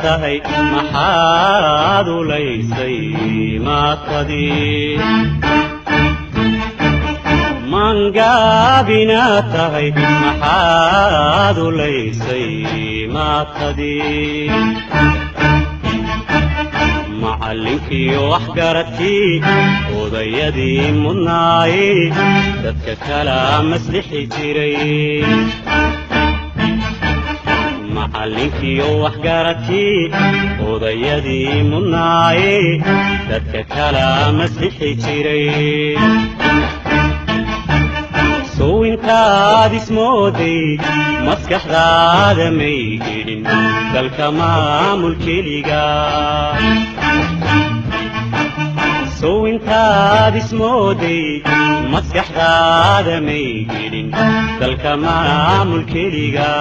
tahay maxaad u laysay maatadii mangaabina tahay maxaad u laysay maatadii macallinkii waxgaradkii odayadii mudnaayey dadka kala maslixi jiray macallinkii waxgaradkii odayadii mudnaayey dadka kala maslixi jiray sow intaad ismooday maskaxdaada may gelin dalka maamul keliga sow intaad ismooday maskaxdaada may gelin dalka maamul keliga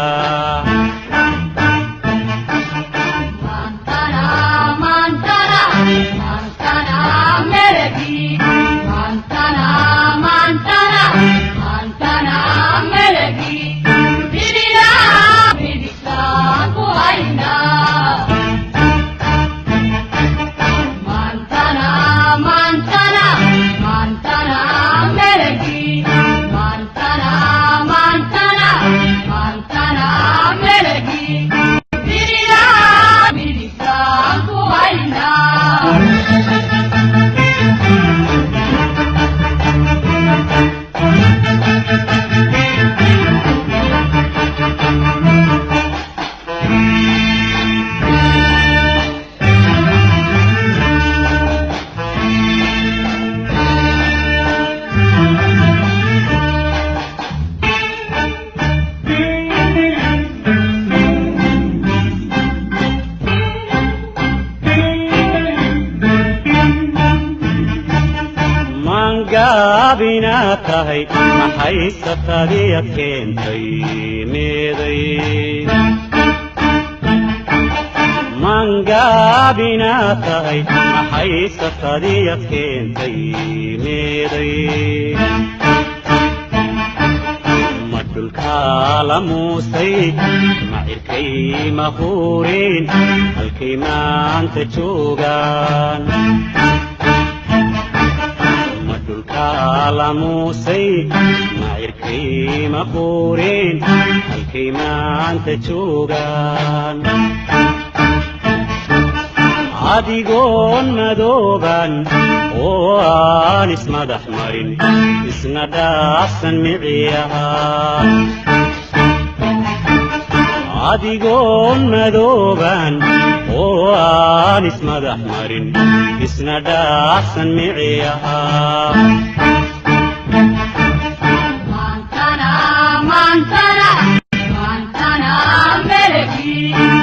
gaabina tahay maxay safariya keentay meeday mangaabina tahay maxay safariya keentay meeday madulka la muusay macirkay mahuureen halkay maanta joogaan la muusay macirkay maquureen halkay maanta joogaan adigoon madooban oo aan ismadax marin isna dhaafsan miciyaha adigoon madooban oo aan ismadax marin isna dhaafsan miciyaha Montana, Montana, Montana, Melody.